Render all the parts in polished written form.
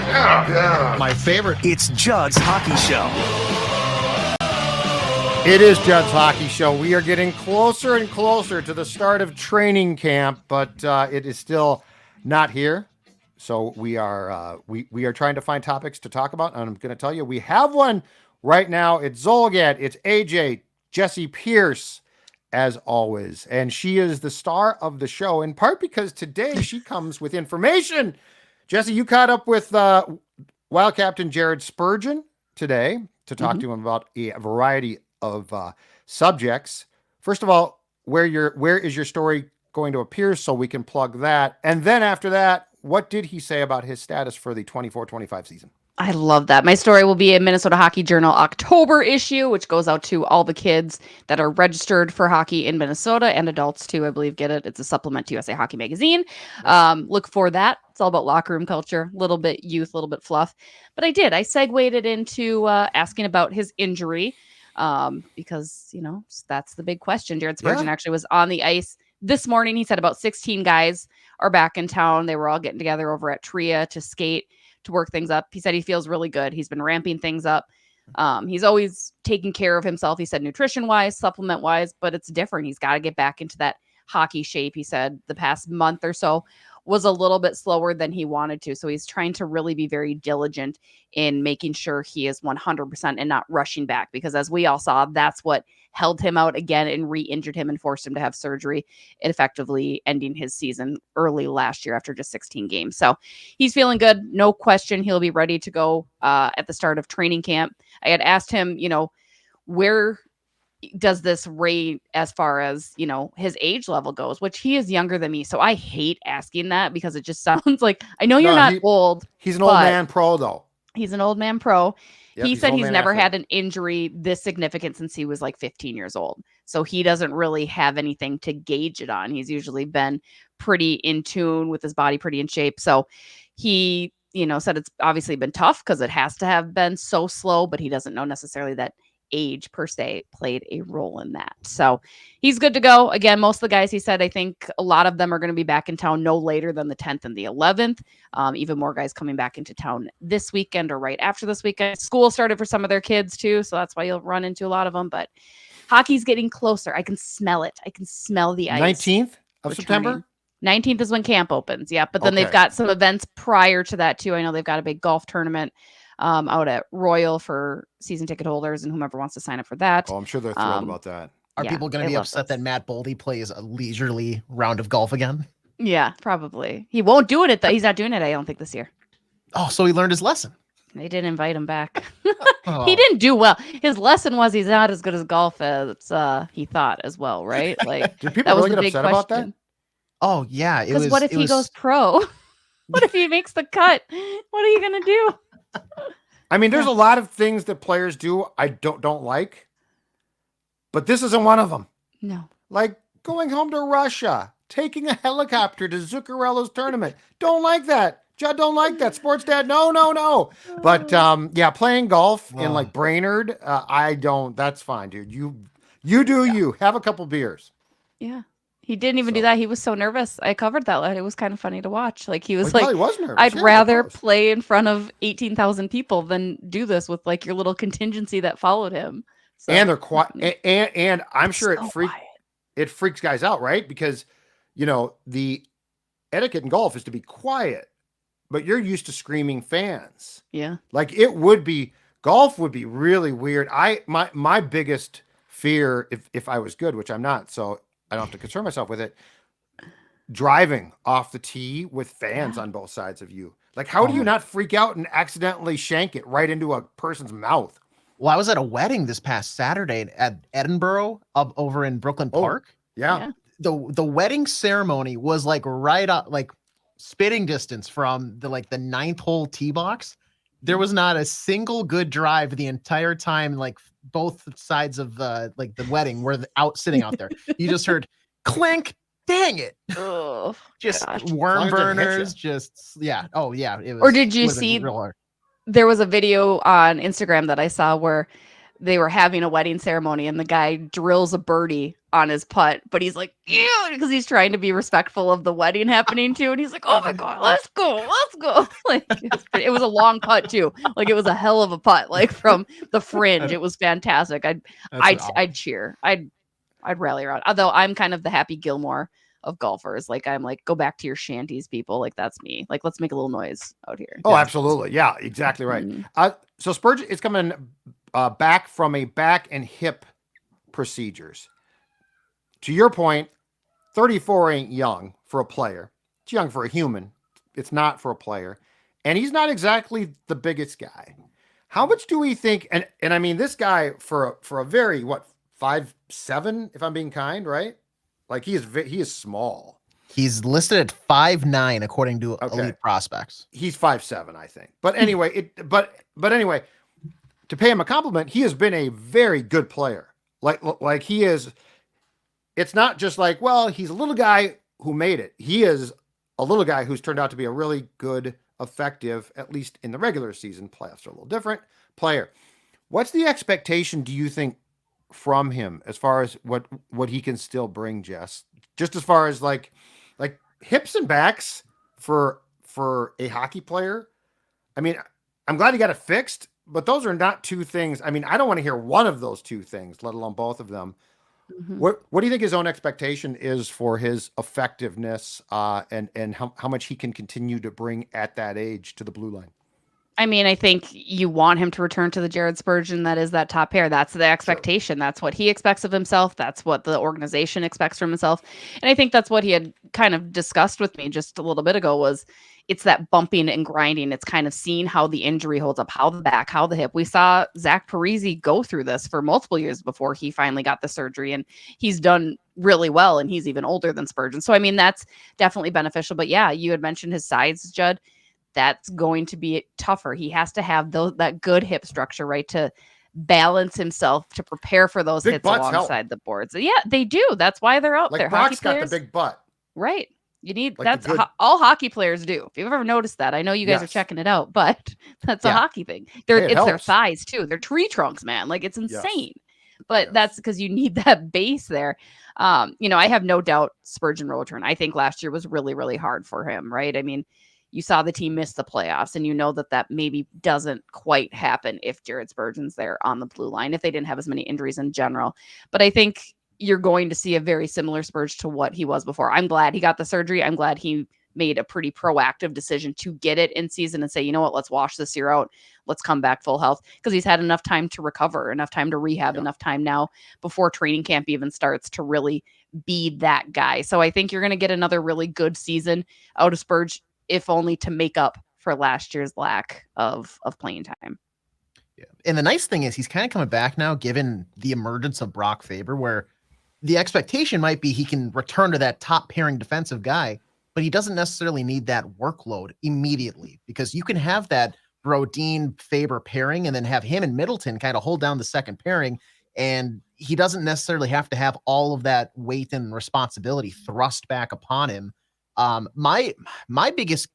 My favorite. It's Judd's Hockey Show. It is Judd's Hockey Show. We are getting closer and closer to the start of training camp, but it is still not here. So we are trying to find topics to talk about, and I'm going to tell you we have one right now. It's Zulgad, it's AJ, Jessi Pierce, as always, and she is the star of the show in part because today she comes with information. Jessi, you caught up with Wild Captain Jared Spurgeon today to talk to him about a variety of subjects. First of all, where is your story going to appear so we can plug that? And then after that, what did he say about his status for the 24-25 season? I love that. My story will be in Minnesota Hockey Journal October issue, which goes out to all the kids that are registered for hockey in Minnesota and adults too, I believe, get it. It's a supplement to USA Hockey Magazine. Look for that. It's all about locker room culture, a little bit youth, a little bit fluff. But I segued it into asking about his injury because, that's the big question. Jared Spurgeon actually was on the ice this morning. He said about 16 guys are back in town. They were all getting together over at Tria to skate, to work things up. He said he feels really good. He's been ramping things up. He's always taking care of himself. He said nutrition wise, supplement wise, but it's different. He's got to get back into that hockey shape. He said the past month or so was a little bit slower than he wanted to. So he's trying to really be very diligent in making sure he is 100% and not rushing back, because as we all saw, that's what held him out again and re-injured him and forced him to have surgery, effectively ending his season early last year after just 16 games. So he's feeling good. No question. He'll be ready to go at the start of training camp. I had asked him, where does this rate as far as, his age level goes, which he is younger than me. So I hate asking that because it just sounds like, I know you're not old. He's an old man pro though. He's an old man pro. Yep, he said he's never athlete. had an injury this significant since he was like 15 years old. So he doesn't really have anything to gauge it on. He's usually been pretty in tune with his body, pretty in shape. So he, said it's obviously been tough because it has to have been so slow, but he doesn't know necessarily that age per se played a role in that. So he's good to go. Again, most of the guys, he said, I think a lot of them are going to be back in town no later than the 10th and the 11th. Even more guys coming back into town this weekend or right after this weekend. School started for some of their kids too, so that's why you'll run into a lot of them. But hockey's getting closer. I can smell it. I can smell the ice. 19th of September? 19th is when camp opens. Yeah, but then they've got some events prior to that too. I know they've got a big golf tournament out at Royal for season ticket holders and whomever wants to sign up for that. Oh, I'm sure they're thrilled about that. Are people going to be upset that Matt Boldy plays a leisurely round of golf again? Yeah, probably. He won't do it. He's not doing it, I don't think, this year. Oh, so he learned his lesson. They didn't invite him back. He didn't do well. His lesson was he's not as good as golf as he thought as well, right? Like, did people really get upset about that? Oh, yeah. Because what if he goes pro? What if he makes the cut? What are you going to do? I mean, there's a lot of things that players do I don't like, but this isn't one of them. No. Like going home to Russia, taking a helicopter to Zuccarello's tournament. Don't like that. Judd don't like that. Sports dad, no. But playing golf in like Brainerd, I don't. That's fine, dude. You do you. Have a couple beers. Yeah. He didn't even do that. He was so nervous. I covered that. It was kind of funny to watch. Like he was was nervous. I'd rather play in front of 18,000 people than do this with like your little contingency that followed him. So, and they're quiet. And I'm sure it freaks guys out, right? Because, the etiquette in golf is to be quiet, but you're used to screaming fans. Yeah. Like golf would be really weird. My biggest fear, if I was good, which I'm not, so I don't have to concern myself with it, driving off the tee with fans on both sides of you. Like, how do you not freak out and accidentally shank it right into a person's mouth? Well, I was at a wedding this past Saturday at Edinburgh up over in Brooklyn Park. Yeah. The wedding ceremony was like right up, like spitting distance from the 9th hole tee box. There was not a single good drive the entire time. Like both sides of the wedding were sitting out there. You just heard clink. Dang it. Oh, just worm burners. Oh yeah. It was, or did you see there was a video on Instagram that I saw where they were having a wedding ceremony and the guy drills a birdie on his putt, but he's like, ew, because he's trying to be respectful of the wedding happening too. And he's like, oh my God, let's go. Like it was a long putt too. Like it was a hell of a putt, like from the fringe. It was fantastic. I'd cheer. I'd rally around. Although I'm kind of the Happy Gilmore of golfers. Like I'm like, go back to your shanties, people. Like that's me. Like let's make a little noise out here. Oh, absolutely. Yeah, exactly right. So Spurgeon is coming back from a back and hip procedures. To your point, 34 ain't young for a player. It's young for a human. It's not for a player. And he's not exactly the biggest guy. How much do we think? And I mean, this guy for a very, 5'7", if I'm being kind, right? Like he is small. He's listed at 5'9" according to Elite Prospects. He's 5'7", I think. But anyway, but anyway, to pay him a compliment, he has been a very good player. Like he is. It's not just like, well, he's a little guy who made it. He is a little guy who's turned out to be a really good, effective, at least in the regular season. Playoffs are a little different player. What's the expectation, do you think, from him as far as what he can still bring, Jess? Just as far as like hips and backs for a hockey player. I mean, I'm glad he got it fixed, but those are not two things. I mean, I don't want to hear one of those two things, let alone both of them. Mm-hmm. What do you think his own expectation is for his effectiveness and how much he can continue to bring at that age to the blue line? I mean, I think you want him to return to the Jared Spurgeon that is that top pair. That's the expectation. Sure. That's what he expects of himself. That's what the organization expects from himself. And I think that's what he had kind of discussed with me just a little bit ago was it's that bumping and grinding. It's kind of seeing how the injury holds up, how the back, how the hip. We saw Zach Parise go through this for multiple years before he finally got the surgery, and he's done really well, and he's even older than Spurgeon. So, I mean, that's definitely beneficial. But yeah, you had mentioned his size, Judd. That's going to be tougher. He has to have that good hip structure, right, to balance himself, to prepare for those hits alongside the boards. Yeah, they do. That's why they're out there. Brock's got the big butt. Right. You need all hockey players do. If you've ever noticed that, I know you guys are checking it out, but that's a hockey thing. It's their thighs too. They're tree trunks, man. Like it's insane. Yes. But that's because you need that base there. I have no doubt Spurgeon will return. I think last year was really, really hard for him, right? I mean, you saw the team miss the playoffs, and you know that maybe doesn't quite happen if Jared Spurgeon's there on the blue line, if they didn't have as many injuries in general. But I think you're going to see a very similar Spurge to what he was before. I'm glad he got the surgery. I'm glad he made a pretty proactive decision to get it in season and say, you know what, let's wash this year out. Let's come back full health, because he's had enough time to recover, enough time to rehab, enough time now before training camp even starts to really be that guy. So I think you're going to get another really good season out of Spurge, if only to make up for last year's lack of playing time. Yeah. And the nice thing is he's kind of coming back now, given the emergence of Brock Faber, where the expectation might be he can return to that top pairing defensive guy, but he doesn't necessarily need that workload immediately, because you can have that Brodin Faber pairing and then have him and Middleton kind of hold down the second pairing. And he doesn't necessarily have to have all of that weight and responsibility thrust back upon him. My biggest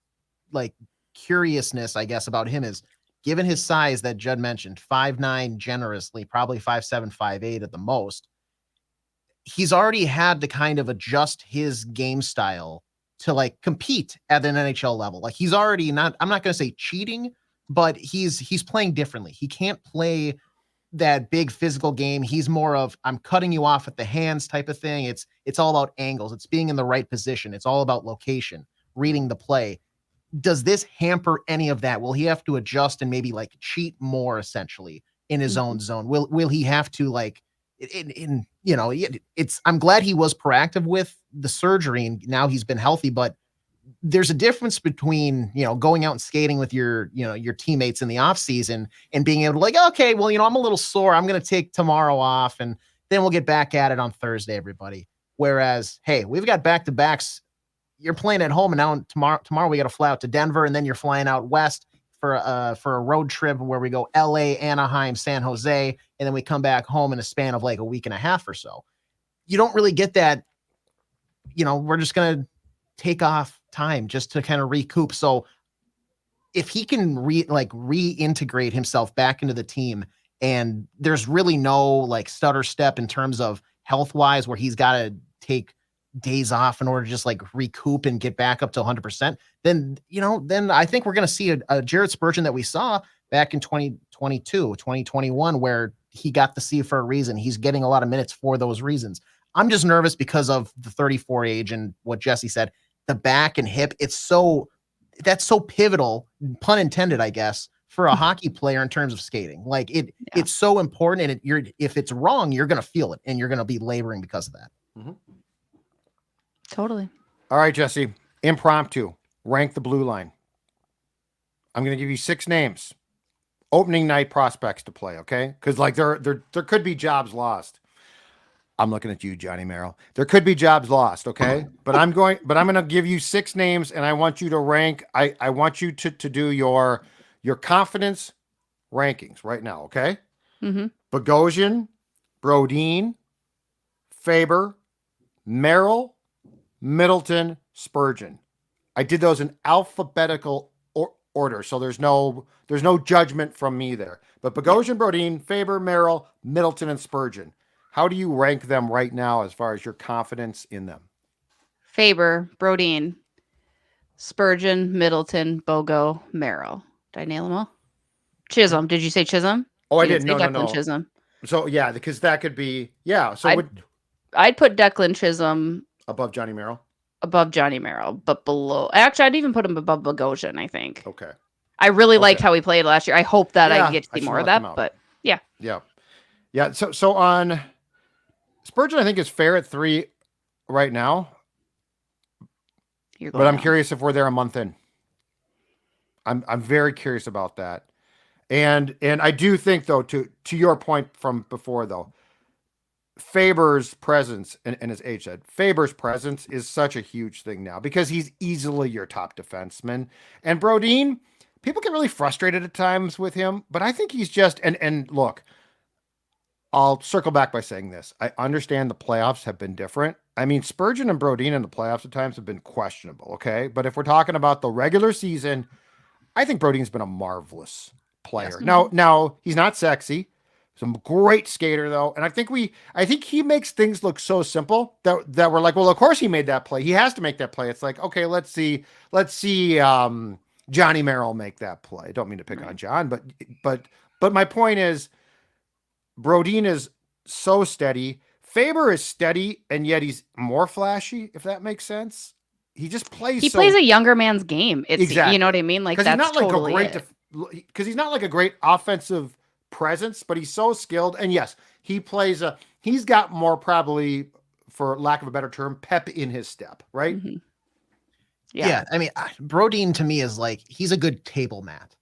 curiousness, I guess, about him is, given his size that Judd mentioned, 5'9" generously, probably 5'7", 5'8" at the most, he's already had to kind of adjust his game style to compete at an NHL level. Like he's already not, I'm not going to say cheating, but he's playing differently. He can't play that big physical game. He's more of, I'm cutting you off with the hands type of thing. It's all about angles. It's being in the right position. It's all about location, reading the play. Does this hamper any of that? Will he have to adjust and maybe cheat more essentially in his own zone? Will he have to I'm glad he was proactive with the surgery and now he's been healthy, but there's a difference between, going out and skating with your teammates in the off season and being able to okay, well, I'm a little sore. I'm going to take tomorrow off and then we'll get back at it on Thursday, everybody. Whereas, hey, we've got back-to-backs. You're playing at home, and now tomorrow we got to fly out to Denver, and then you're flying out west for a road trip where we go LA, Anaheim, San Jose, and then we come back home in a span of a week and a half or so. You don't really get that, we're just going to take off time just to kind of recoup. So if he can reintegrate himself back into the team, and there's really no stutter step in terms of health wise, where he's got to take days off in order to just like recoup and get back up to 100%, then, then I think we're going to see a Jared Spurgeon that we saw back in 2022, 2021, where he got the C for a reason. He's getting a lot of minutes for those reasons. I'm just nervous because of the 34 age and what Jessi said, the back and hip. That's so pivotal, pun intended, I guess, for a hockey player in terms of skating. Like it's so important. And if it's wrong, you're going to feel it and you're going to be laboring because of that. Mm-hmm. Totally. All right, Jessi, impromptu, rank the blue line. I'm going to give you 6 names, opening night prospects to play. Okay. Cause like there could be jobs lost. I'm looking at you, Johnny Merrill. There could be jobs lost. Okay. But I'm going to give you 6 names and I want you to rank. I want you to do your confidence rankings right now. Okay. Mm-hmm. Bogosian, Brodin, Faber, Merrill, Middleton, Spurgeon. I did those in alphabetical order, so there's no judgment from me there. But Bogosian, Brodin, Faber, Merrill, Middleton, and Spurgeon. How do you rank them right now as far as your confidence in them? Faber, Brodin, Spurgeon, Middleton, Bogo, Merrill. Did I nail them all? Chisholm. Did you say Chisholm? Oh, I You didn't. say No, Declan no. Chisholm. So yeah, because that could be So I'd put Declan Chisholm above Johnny Merrill. above Johnny Merrill, but below. Actually, I'd even put him above Bogosian, I think. Okay. I really liked how he played last year. I hope that I get to I see should more of look him that. up. But yeah. Yeah. So on Spurgeon, I think is fair at 3 right now. But I'm curious if we're there a month in. I'm very curious about that. And I do think, though, to your point from before, though, Faber's presence, and as H said, Faber's presence is such a huge thing now because he's easily your top defenseman. And Brodin, people get really frustrated at times with him, but I think he's just, and look, I'll circle back by saying this. I understand the playoffs have been different. I mean, Spurgeon and Brodin in the playoffs at times have been questionable, okay? But if we're talking about the regular season, I think Brodin's been a marvelous player. Yes. Now he's not sexy. Some great skater though. And I think he makes things look so simple that we're like, well, of course he made that play. He has to make that play. It's like, okay, let's see Johnny Merrill make that play. I don't mean to pick on John, but my point is Brodin is so steady. Faber is steady and yet he's more flashy, if that makes sense. He just plays. He plays a younger man's game. It's exactly. You know what I mean? Like that's he's not totally like because he's not like a great offensive presence, but he's so skilled. And yes, he's got more, probably for lack of a better term, pep in his step, right? Mm-hmm. Yeah. I mean, Brodin to me is like, he's a good table mat.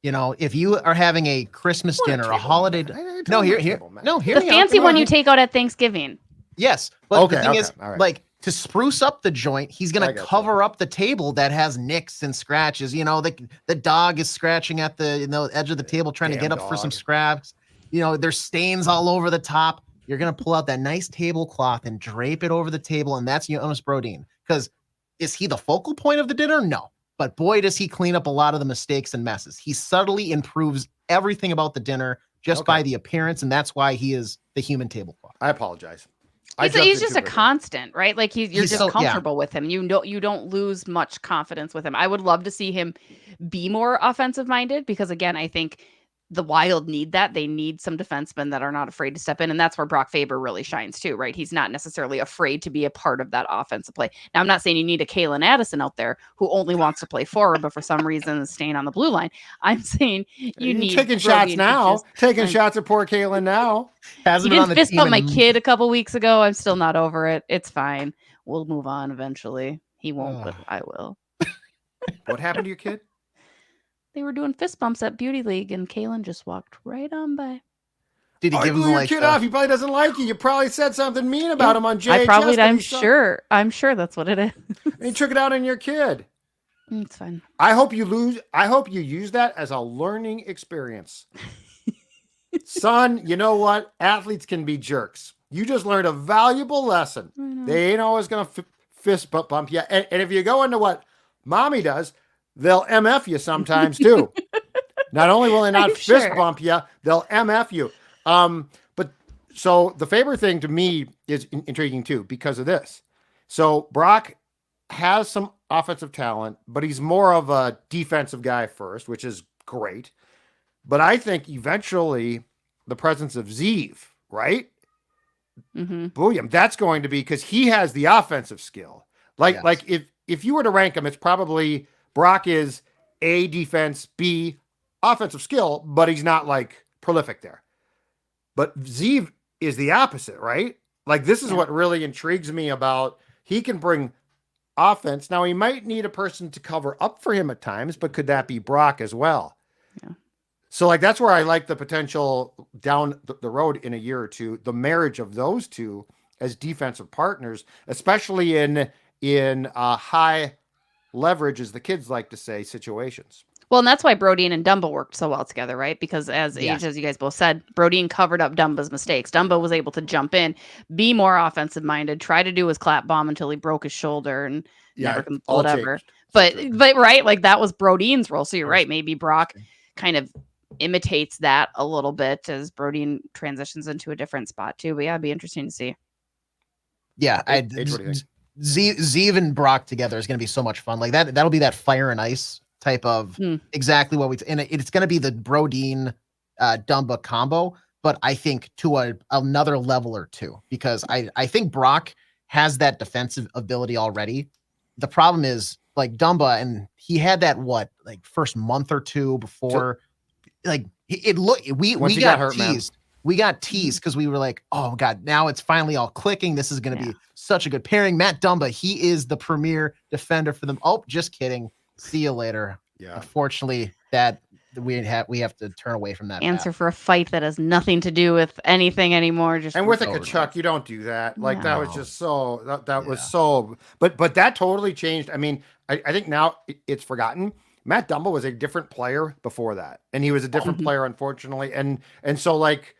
If you are having a Christmas dinner, a holiday, hear the fancy one you take out at Thanksgiving. Yes. But the thing is, like, to spruce up the joint, he's going to cover up the table that has nicks and scratches. The dog is scratching at the edge of the table trying to get up for some scraps. There's stains all over the top. You're going to pull out that nice tablecloth and drape it over the table. And that's Jonas Brodin. Because is he the focal point of the dinner? No. But boy, does he clean up a lot of the mistakes and messes. He subtly improves everything about the dinner just by the appearance. And that's why he is the human tablecloth. I apologize. He's just a constant, right? Like you're just so comfortable with him. You don't lose much confidence with him. I would love to see him be more offensive minded because again, I think the Wild need that. They need some defensemen that are not afraid to step in. And that's where Brock Faber really shines too, right? He's not necessarily afraid to be a part of that offensive play. Now, I'm not saying you need a Kalen Addison out there who only wants to play forward, but for some reason is staying on the blue line. I'm saying you need taking shots now, taking shots at poor Kalen now. He didn't fist bump my kid a couple weeks ago. I'm still not over it. It's fine. We'll move on eventually. He won't, but I will. What happened to your kid? They were doing fist bumps at Beauty League, and Kalen just walked right on by. Did he give him your kid off? He probably doesn't like you. You probably said something mean about him on JHS. I'm sure that's what it is. And he took it out on your kid. It's fine. I hope you use that as a learning experience. Son, you know what? Athletes can be jerks. You just learned a valuable lesson. They ain't always going to fist bump you. And if you go into what mommy does, they'll MF you sometimes too. Not only will they not fist bump you, they'll MF you. But So the Faber thing to me is intriguing too because of this. So Brock has some offensive talent, but he's more of a defensive guy first, which is great. But I think eventually the presence of Zeev, right? William, that's going to be because he has the offensive skill. Like if you were to rank him, it's probably Brock is A, defense, B, offensive skill, but he's not like prolific there. But Zeev is the opposite, right? Like this is what really intrigues me about he can bring offense. Now he might need a person to cover up for him at times, but could that be Brock as well? Yeah. So like that's where I like the potential down the road in a year or two, the marriage of those two as defensive partners, especially in high leverage, as the kids like to say, situations. Well, and that's why Bardown and Dumba worked so well together, right? Because as you guys both said, Bardown covered up Dumba's mistakes. Dumba was able to jump in, be more offensive minded, try to do his clap bomb until he broke his shoulder and whatever. But right, like that was Bardown's role. So you're right. Maybe Brock kind of imitates that a little bit as Bardown transitions into a different spot too. But yeah, it'd be interesting to see. Yeah, Zeev and Brock together is going to be so much fun. Like that'll be that fire and ice type of exactly what and it's going to be the Bardown Dumba combo, but I think to another level or two, because I think Brock has that defensive ability already. The problem is like Dumba, and he had that first month or two before we got hurt, teased. We got teased because we were like, oh God, now it's finally all clicking. This is going to be such a good pairing. Matt Dumba, he is the premier defender for them. Oh, just kidding. See you later. Yeah. Unfortunately, that we have to turn away from that. Answer for a fight that has nothing to do with anything anymore. Just and with a Kachuk, you don't do that. Like that was just so that was so. But that totally changed. I mean, I think now it's forgotten. Matt Dumba was a different player before that, and he was a different player, unfortunately. And so like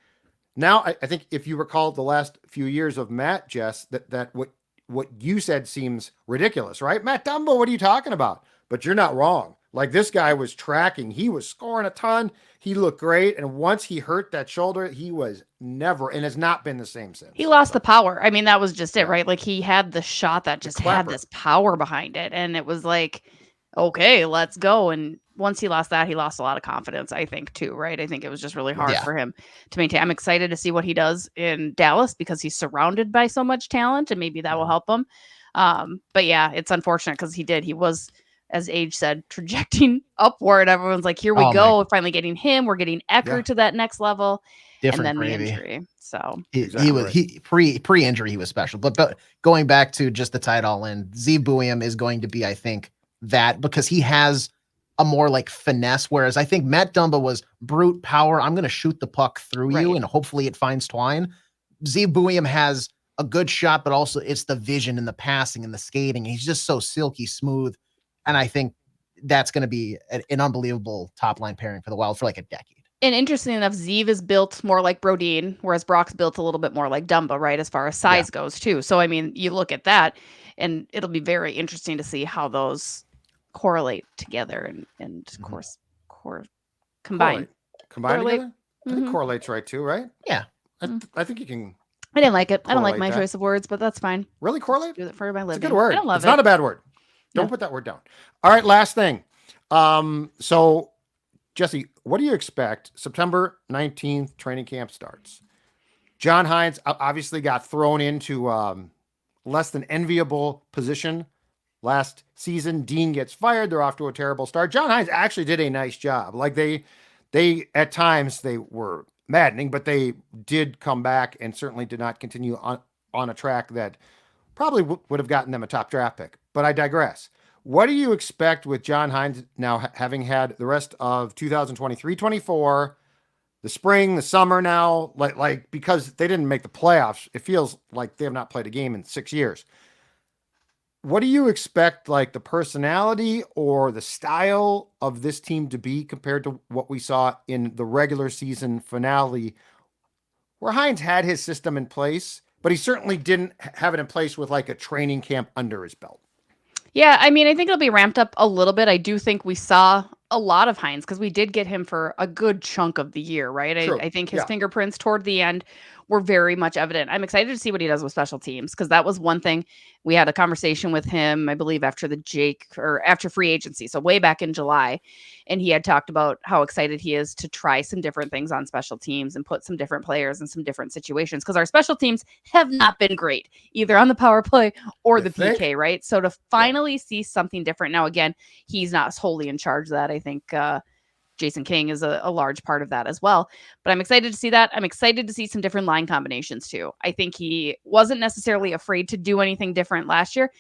now, I think if you recall the last few years of Matt, Jess, that what you said seems ridiculous, right? Matt Dumba, what are you talking about? But you're not wrong. Like this guy was tracking. He was scoring a ton. He looked great. And once he hurt that shoulder, he was never and has not been the same since. He lost the power. I mean, that was just it, right? Like he had the shot that just had this power behind it. And it was like, okay, let's go. And once he lost that, he lost a lot of confidence, I think, too, right? I think it was just really hard for him to maintain. I'm excited to see what he does in Dallas because he's surrounded by so much talent and maybe that will help him. But yeah, it's unfortunate because he was, as Age said, trajecting upward. Everyone's like, here we go. We're finally getting him. We're getting Ecker to that next level. Different and then gravy. the injury. So he was pre-injury, he was special. But going back to just to tie it all in, Zeev Buium is going to be, I think, that because he has a more like finesse, whereas I think Matt Dumba was brute power. I'm going to shoot the puck through you and hopefully it finds twine. Zeev Buium has a good shot, but also it's the vision and the passing and the skating. He's just so silky smooth. And I think that's going to be an unbelievable top line pairing for the Wild for like a decade. And interesting enough, Zeev is built more like Bardown, whereas Brock's built a little bit more like Dumba, right? As far as size goes too. So, I mean, you look at that and it'll be very interesting to see how those correlate together and of course, combine. Combine together? I think correlate's right too, right? Yeah. I think you can. I didn't like it. I don't like my choice of words, but that's fine. Really, correlate? Do it for my living. It's a good word. I don't love it's not a bad word. Don't put that word down. All right, last thing. So, Jessi, what do you expect? September 19th, training camp starts. John Hynes obviously got thrown into less than enviable position last season. Dean gets fired. They're off to a terrible start. John Hynes actually did a nice job. Like they at times they were maddening, but they did come back and certainly did not continue on a track that probably would have gotten them a top draft pick. But I digress. What do you expect with John Hynes now having had the rest of 2023-24, the spring, the summer now, like because they didn't make the playoffs, it feels like they have not played a game in 6 years. What do you expect, like the personality or the style of this team to be compared to what we saw in the regular season finale, where Hynes had his system in place, but he certainly didn't have it in place with like a training camp under his belt? Yeah, I mean, I think it'll be ramped up a little bit. I do think we saw a lot of Hynes because we did get him for a good chunk of the year, right? I think his fingerprints toward the end were very much evident. I'm excited to see what he does with special teams, because that was one thing. We had a conversation with him, I believe, after free agency, so way back in July, and he had talked about how excited he is to try some different things on special teams and put some different players in some different situations, because our special teams have not been great either on the power play or the PK, right? So to finally see something different. Now, again, he's not wholly in charge of that. I think Jason King is a large part of that as well. But I'm excited to see that. I'm excited to see some different line combinations too. I think he wasn't necessarily afraid to do anything different last year.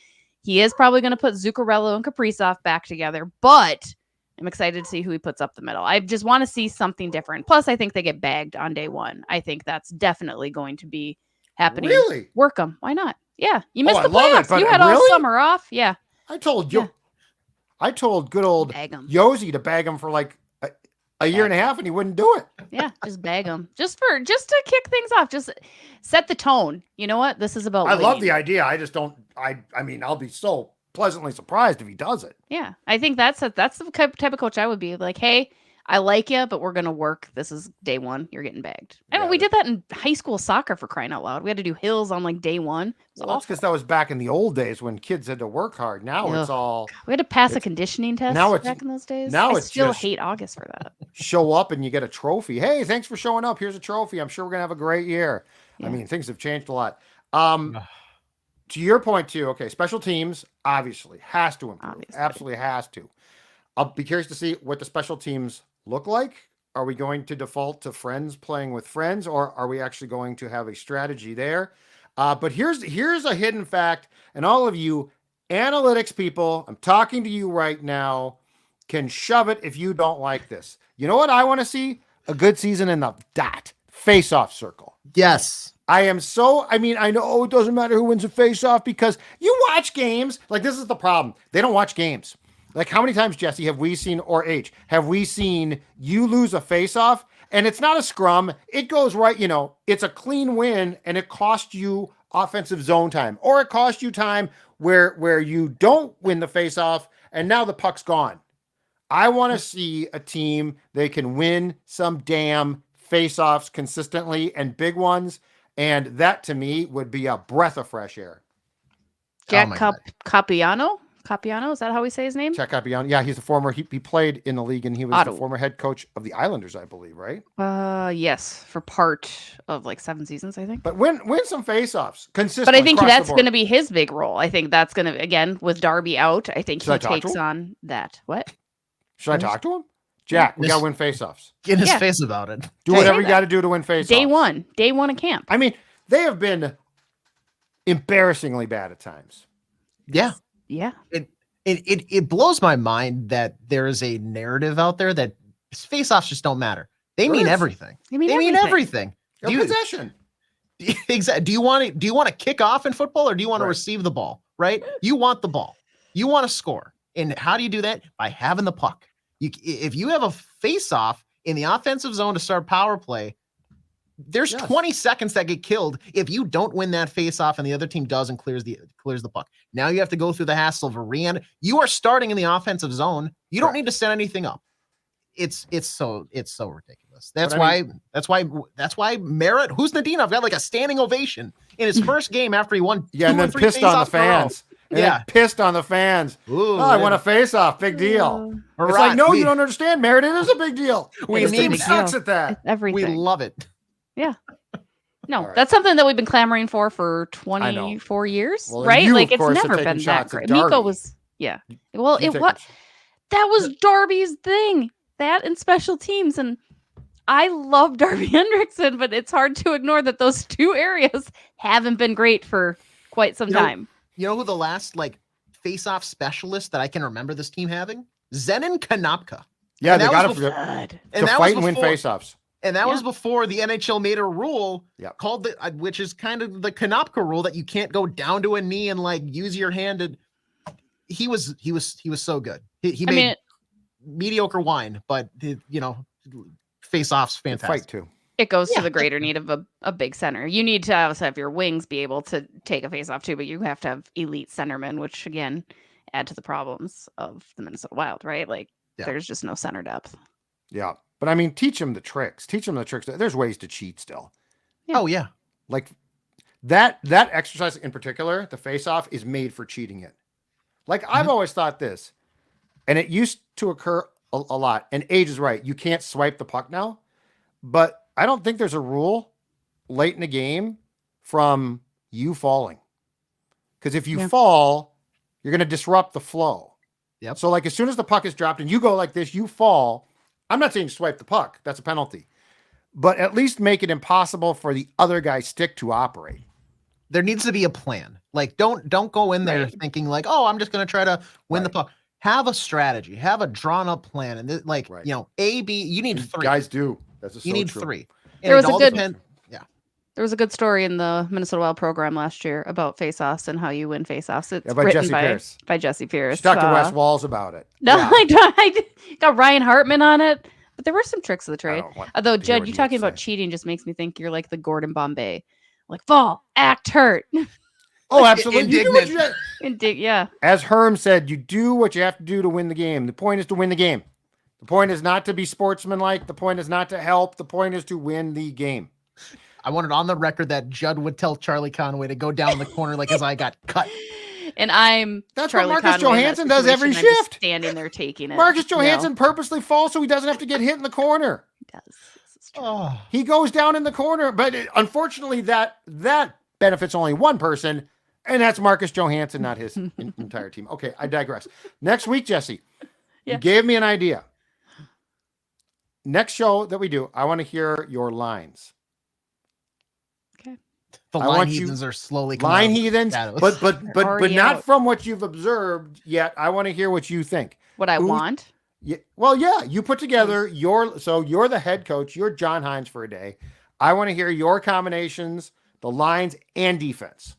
He is probably going to put Zuccarello and Kaprizov back together, but I'm excited to see who he puts up the middle. I just want to see something different. Plus, I think they get bagged on day one. I think that's definitely going to be happening. Really? Work them. Why not? Yeah. You missed the love playoffs. You had all summer off. Yeah. I told you. Yeah. I told good old Yossi to bag him for like a year and a half, and he wouldn't do it. Yeah, just bag him. Just to kick things off. Just set the tone. You know what? This is about I love the idea. I just don't I mean, I'll be so pleasantly surprised if he does it. Yeah. I think that's the type of coach I would be. Like, hey, I like you, but we're going to work. This is day one. You're getting bagged. I mean, we did that in high school soccer, for crying out loud. We had to do hills on like day one. Well, that's because that was back in the old days when kids had to work hard. Now it's all. We had to pass a conditioning test back in those days. Now I still hate August for that. Show up and you get a trophy. Hey, thanks for showing up. Here's a trophy. I'm sure we're going to have a great year. Yeah. I mean, things have changed a lot. To your point too, okay, special teams obviously has to improve. Absolutely has to. I'll be curious to see what the special teams look like. Are we going to default to friends playing with friends, or are we actually going to have a strategy there? But here's a hidden fact, and all of you analytics people, I'm talking to you right now, can shove it if you don't like this. You know what I want to see? A good season in the face-off circle. Yes. I know it doesn't matter who wins a face-off because you watch games. Like, this is the problem. They don't watch games. Like, how many times, Jessi, have we seen, or H, have we seen you lose a face-off and it's not a scrum? It goes right, it's a clean win and it cost you offensive zone time, or it cost you time where you don't win the face-off and now the puck's gone. I want to see a team that can win some damn face-offs consistently and big ones, and that to me would be a breath of fresh air. Jack Capiano, is that how we say his name? Jack Capiano. Yeah, he's a former. He played in the league, and he was the former head coach of the Islanders, I believe, right? Yes, for part of like 7 seasons, I think. But win some faceoffs consistently. But I think that's going to be his big role. I think that's going to, again, with Darby out, I think he takes on that. What? Should I talk to him? Jack, we got to win faceoffs. Get in his face about it. Do whatever you got to do to win faceoffs. Day one of camp. I mean, they have been embarrassingly bad at times. Yeah. Yeah. It blows my mind that there is a narrative out there that face-offs just don't matter. They mean everything. They mean everything. Possession. Exactly. Do you want to kick off in football, or do you want to receive the ball? Right? You want the ball. You want to score. And how do you do that? By having the puck. If you have a face-off in the offensive zone to start power play, there's 20 seconds that get killed if you don't win that face-off and the other team does and clears the puck. Now you have to go through the hassle of a re-end. You are starting in the offensive zone. You don't need to set anything up. It's so ridiculous. That's why Merritt, who's Nadinov, got like a standing ovation in his first game after he won. Yeah, and then pissed on the fans. Pissed on the fans. Ooh, I won a face-off. Big deal. It's like, no, you don't understand, Merritt. It is a big deal. This team sucks at that. It's everything. We love it. Yeah. No, that's something that we've been clamoring for 24 years, right? Like, it's never been that great. Miko was, Well, that was Darby's thing. That and special teams. And I love Darby Hendrickson, but it's hard to ignore that those two areas haven't been great for quite some time. You know who the last face-off specialist that I can remember this team having? Zenon Konopka. Yeah, they got to fight and win face-offs. And that was before the NHL made a rule called which is kind of the Konopka rule, that you can't go down to a knee and use your hand. And he was so good. He made mediocre wine, but face-offs fantastic. Fight too. It goes to the greater need of a big center. You need to also have your wings be able to take a face-off too, but you have to have elite centermen, which again add to the problems of the Minnesota Wild, right? There's just no center depth. Yeah. But I mean, teach them the tricks. There's ways to cheat still. Yeah. Oh yeah. Like that exercise in particular, the face-off, is made for cheating it. Like I've always thought this, and it used to occur a lot. And Age is right. You can't swipe the puck now, but I don't think there's a rule late in the game from you falling. Because if you fall, you're going to disrupt the flow. Yep. So like as soon as the puck is dropped and you go like this, you fall. I'm not saying swipe the puck. That's a penalty. But at least make it impossible for the other guy's stick to operate. There needs to be a plan. Like don't go in there thinking like, oh, I'm just going to try to win the puck. Have a strategy. Have a drawn up plan. And A, B. You need 3. Guys do. That's you need true. 3. There was a good. There was a good story in the Minnesota Wild program last year about face-offs and how you win face-offs. It's by written Jessi Pierce. by Jessi Pierce. She talked to Wes Walls about it. No, I got Ryan Hartman on it, but there were some tricks of the trade. Although, Judd, you talking about cheating just makes me think you're like the Gordon Bombay. Like, fall, act hurt. Oh, absolutely. You do what yeah. As Herm said, you do what you have to do to win the game. The point is to win the game. The point is not to be sportsmanlike. The point is not to help. The point is to win the game. I want it on the record that Judd would tell Charlie Conway to go down the corner like his eye got cut. And that's Charlie what Marcus Conway Johansson does every I'm just shift. standing there taking it. Marcus Johansson purposely falls so he doesn't have to get hit in the corner. He does. This is true. He goes down in the corner, but unfortunately that benefits only one person, and that's Marcus Johansson, not his entire team. Okay, I digress. Next week, Jessi, you gave me an idea. Next show that we do, I want to hear your lines. The line heathens are slowly coming line heathens, but not from what you've observed yet. I want to hear what you think. What I want? Yeah, well, yeah, you put together you're the head coach. You're John Hines for a day. I want to hear your combinations, the lines, and defense.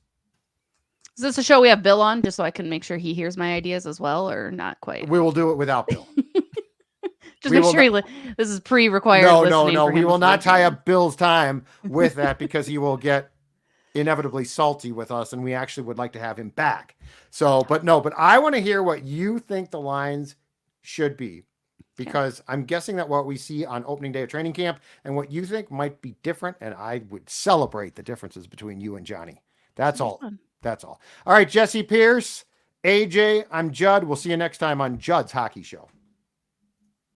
Is this a show we have Bill on, just so I can make sure he hears my ideas as well, or not quite? We will do it without Bill. Just make sure this is pre-required. No. We will not tie up Bill's time with that because he will get inevitably salty with us, and we actually would like to have him back. So, but I want to hear what you think the lines should be, because I'm guessing that what we see on opening day of training camp and what you think might be different, and I would celebrate the differences between you and Johnny. That's all. That's all. All right, Jessi Pierce, AJ, I'm Judd. We'll see you next time on Judd's Hockey Show.